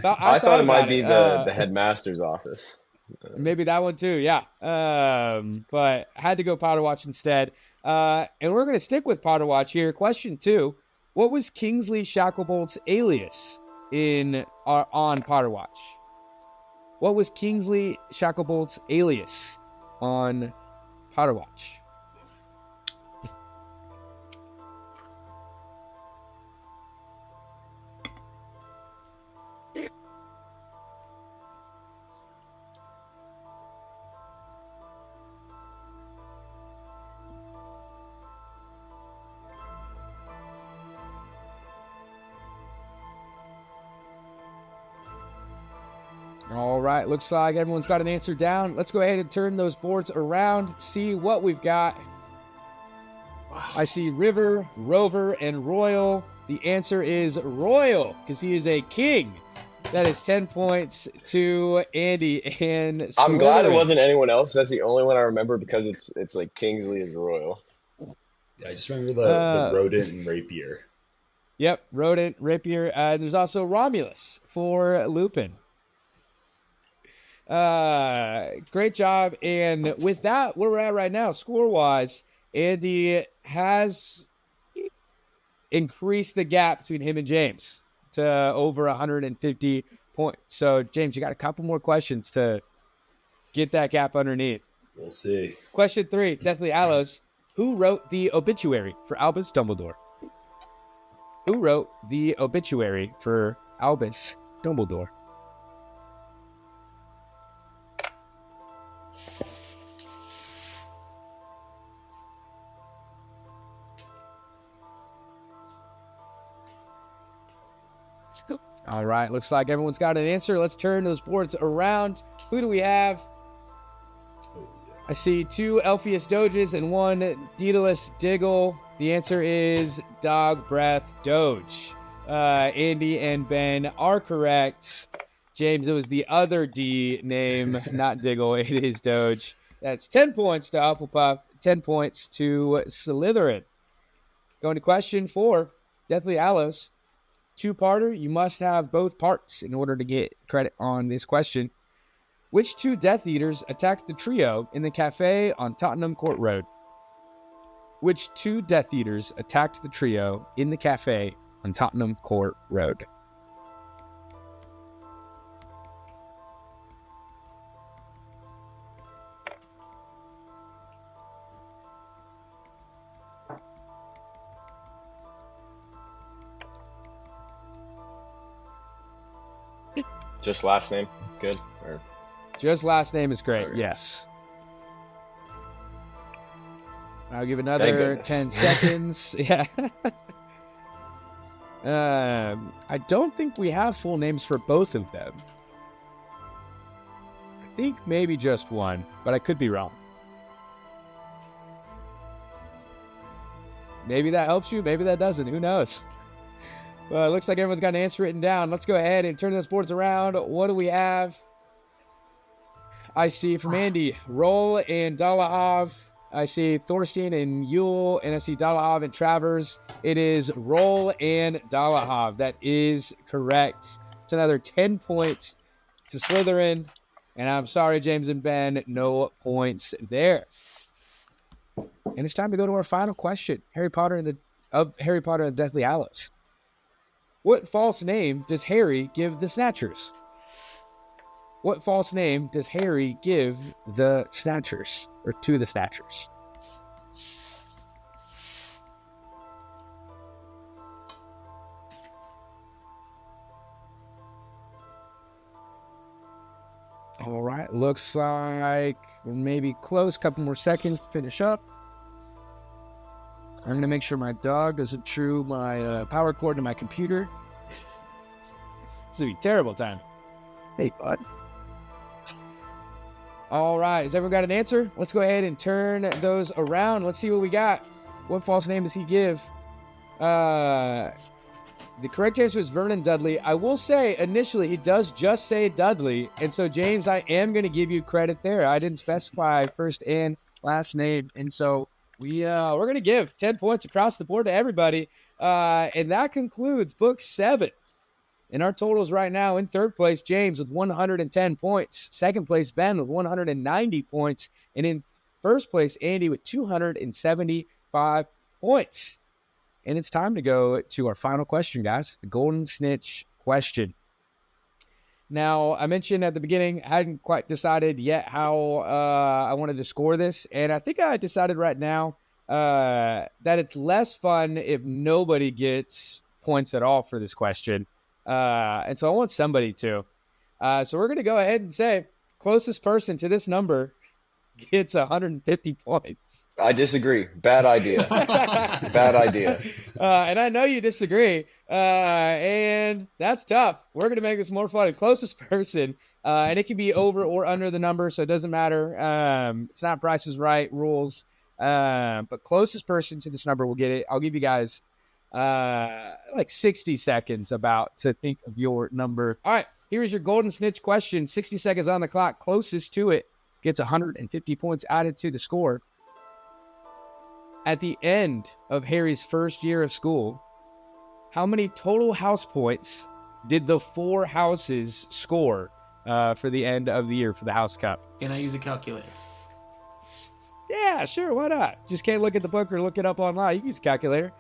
[SPEAKER 3] I thought it might be
[SPEAKER 6] about
[SPEAKER 3] the headmaster's office.
[SPEAKER 6] Maybe that one too, yeah. But I had to go Potter Watch instead. And we're going to stick with Potter Watch here. Question 2, what was Kingsley Shacklebolt's alias on Potter Watch? What was Kingsley Shacklebolt's alias on Potter Watch? All right, looks like everyone's got an answer down. Let's go ahead and turn those boards around, see what we've got. I see River, Rover, and Royal. The answer is Royal, because he is a king. That is 10 points to Andy and Slytherin.
[SPEAKER 3] I'm glad it wasn't anyone else. That's the only one I remember because it's like Kingsley is Royal.
[SPEAKER 2] Yeah, I just remember the rodent and rapier.
[SPEAKER 6] Yep, rodent, rapier. There's also Romulus for Lupin. Great job. And with that, where we're at right now, score-wise, Andy has increased the gap between him and James to over 150 points. So, James, you got a couple more questions to get that gap underneath.
[SPEAKER 2] We'll see.
[SPEAKER 6] Question 3, Deathly Hallows. Who wrote the obituary for Albus Dumbledore? Who wrote the obituary for Albus Dumbledore? All right, looks like everyone's got an answer. Let's turn those boards around. Who do we have? I see 2 Elpheus Doges and 1 Daedalus Diggle. The answer is Dog Breath Doge. Andy and Ben are correct. James, it was the other D name, not Diggle. It is Doge. That's 10 points to Hufflepuff, 10 points to Slytherin. Going to question 4, Deathly Hallows. 2-parter, you must have both parts in order to get credit on this question. Which 2 Death Eaters attacked the trio in the cafe on Tottenham Court Road? Which 2 Death Eaters attacked the trio in the cafe on Tottenham Court Road?
[SPEAKER 3] Just last name, good? Or
[SPEAKER 6] Just last name is great,
[SPEAKER 3] Okay.
[SPEAKER 6] Yes. I'll give another
[SPEAKER 3] goodness.
[SPEAKER 6] 10 seconds. Yeah. I don't think we have full names for both of them. I think maybe just one, but I could be wrong. Maybe that helps you, maybe that doesn't. Who knows? Well, it looks like everyone's got an answer written down. Let's go ahead and turn those boards around. What do we have? I see from Andy, Roll and Dalahav. I see Thorstein and Yule, and I see Dalahav and Travers. It is Roll and Dalahav. That is correct. It's another 10 points to Slytherin. And I'm sorry, James and Ben, no points there. And it's time to go to our final question. Harry Potter and the Deathly Hallows. What false name does Harry give the Snatchers? What false name does Harry give the Snatchers, or to the Snatchers? All right, looks like we're maybe close. Couple more seconds to finish up. I'm going to make sure my dog doesn't chew my power cord to my computer. This would be a terrible time. Hey, bud. All right, has everyone got an answer? Let's go ahead and turn those around. Let's see what we got. What false name does he give? The correct answer is Vernon Dudley. I will say, initially, he does just say Dudley. And so, James, I am going to give you credit there. I didn't specify first and last name. And so we're going to give 10 points across the board to everybody. And that concludes book 7. And our totals right now: in third place, James with 110 points. Second place, Ben with 190 points. And in first place, Andy with 275 points. And it's time to go to our final question, guys. The Golden Snitch question. Now, I mentioned at the beginning, I hadn't quite decided yet how I wanted to score this. And I think I decided right now that it's less fun if nobody gets points at all for this question. And so I want somebody to. So we're going to go ahead and say closest person to this number gets 150 points.
[SPEAKER 3] I disagree. Bad idea. Bad idea.
[SPEAKER 6] And I know you disagree. And that's tough. We're going to make this more fun. Closest person, and it can be over or under the number, so it doesn't matter. It's not Price is Right rules. But closest person to this number will get it. I'll give you guys like 60 seconds about to think of your number. All right, here's your Golden Snitch question. 60 seconds on the clock. Closest to it gets 150 points added to the score. At the end of Harry's first year of school, how many total house points did the 4 houses score for the end of the year for the House Cup?
[SPEAKER 7] Can I use a calculator?
[SPEAKER 6] Yeah, sure, why not? Just can't look at the book or look it up online. You can use a calculator.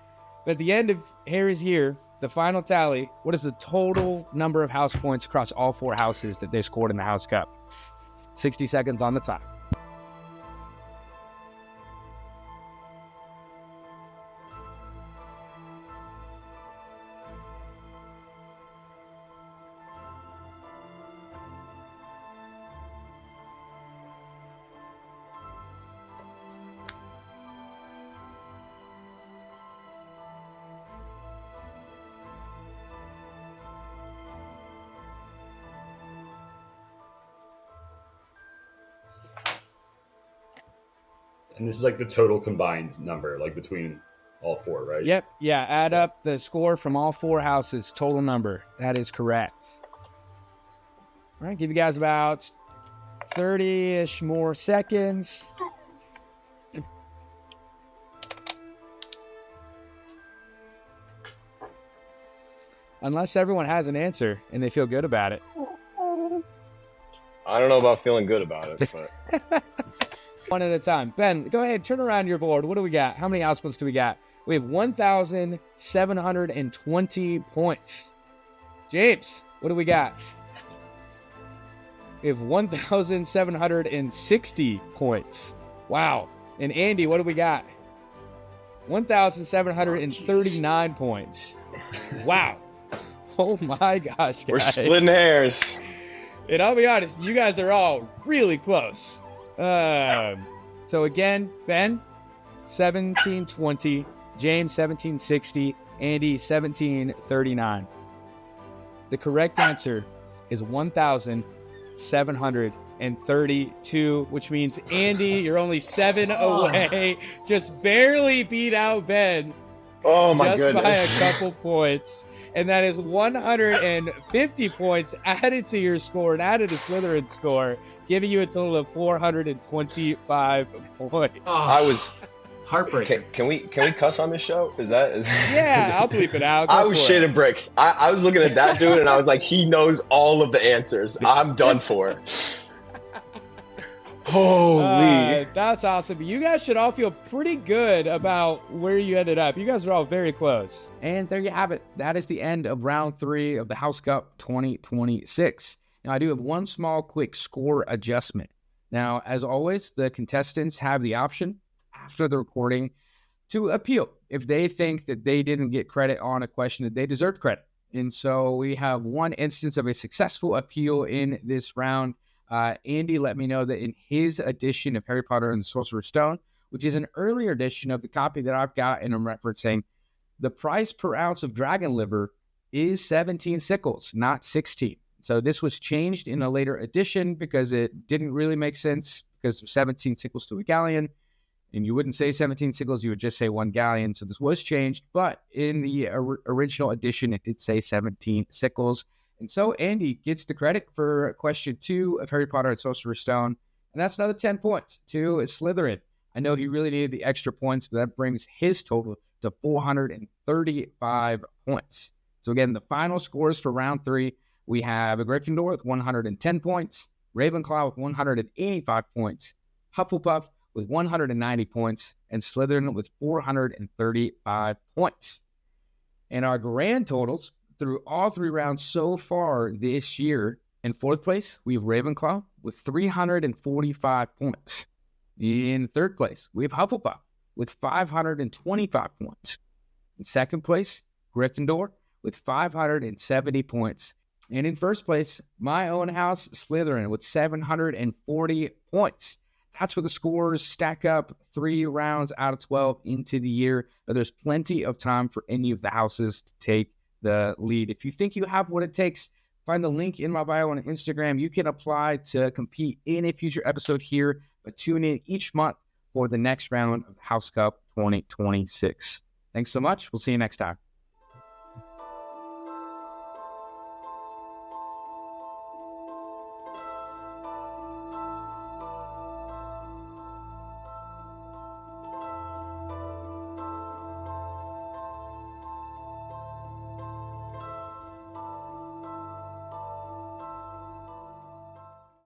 [SPEAKER 6] But at the end of Harry's year, the final tally, what is the total number of house points across all 4 houses that they scored in the House Cup? 60 seconds on the clock.
[SPEAKER 2] And this is like the total combined number, like between all 4, right?
[SPEAKER 6] Yep. Yeah. Add up the score from all 4 houses, total number. That is correct. All right. Give you guys about 30-ish more seconds. Unless everyone has an answer and they feel good about it.
[SPEAKER 3] I don't know about feeling good about it, but
[SPEAKER 6] One at a time. Ben, go ahead. Turn around your board. What do we got? How many house points do we got? We have 1,720 points. James, what do we got? We have 1,760 points. Wow. And Andy, what do we got? 1,739 points. Wow. Oh my gosh, guys.
[SPEAKER 3] we're splitting hairs.
[SPEAKER 6] And I'll be honest, you guys are all really close. So again, Ben, 1720, James, 1760, Andy, 1739. The correct answer is 1,732, which means Andy, you're only 7 away. Just barely beat out Ben.
[SPEAKER 3] Oh my
[SPEAKER 6] just
[SPEAKER 3] goodness.
[SPEAKER 6] by a couple points. And that is 150 points added to your score and added to Slytherin's score, giving you a total of 425 points.
[SPEAKER 3] I was
[SPEAKER 7] Heartbreaker.
[SPEAKER 3] Can we cuss on this show?
[SPEAKER 6] Yeah, I'll bleep it out. Go
[SPEAKER 3] I was
[SPEAKER 6] for it.
[SPEAKER 3] shitting bricks. I was looking at that dude and I was like, he knows all of the answers. I'm done for. Holy.
[SPEAKER 6] That's awesome. You guys should all feel pretty good about where you ended up. You guys are all very close. And there you have it. That is the end of round 3 of the House Cup 2026. Now, I do have one small quick score adjustment. Now, as always, the contestants have the option after the recording to appeal if they think that they didn't get credit on a question that they deserved credit. And so we have one instance of a successful appeal in this round. Andy let me know that in his edition of Harry Potter and the Sorcerer's Stone, which is an earlier edition of the copy that I've got and I'm referencing, the price per ounce of dragon liver is 17 sickles, not 16. So this was changed in a later edition because it didn't really make sense because of 17 sickles to a galleon. And you wouldn't say 17 sickles, you would just say 1 galleon. So this was changed, but in the original edition, it did say 17 sickles. And so Andy gets the credit for question 2 of Harry Potter and Sorcerer's Stone. And that's another 10 points to Slytherin. I know he really needed the extra points, but that brings his total to 435 points. So again, the final scores for round 3, we have a Gryffindor with 110 points, Ravenclaw with 185 points, Hufflepuff with 190 points, and Slytherin with 435 points. And our grand totals through all 3 rounds so far this year, in 4th place, we have Ravenclaw with 345 points. In 3rd place, we have Hufflepuff with 525 points. In 2nd place, Gryffindor with 570 points. And in 1st place, my own house, Slytherin, with 740 points. That's where the scores stack up 3 rounds out of 12 into the year. But there's plenty of time for any of the houses to take the lead. If you think you have what it takes, find the link in my bio on Instagram. You can apply to compete in a future episode here, but tune in each month for the next round of House Cup 2026. Thanks so much. We'll see you next time.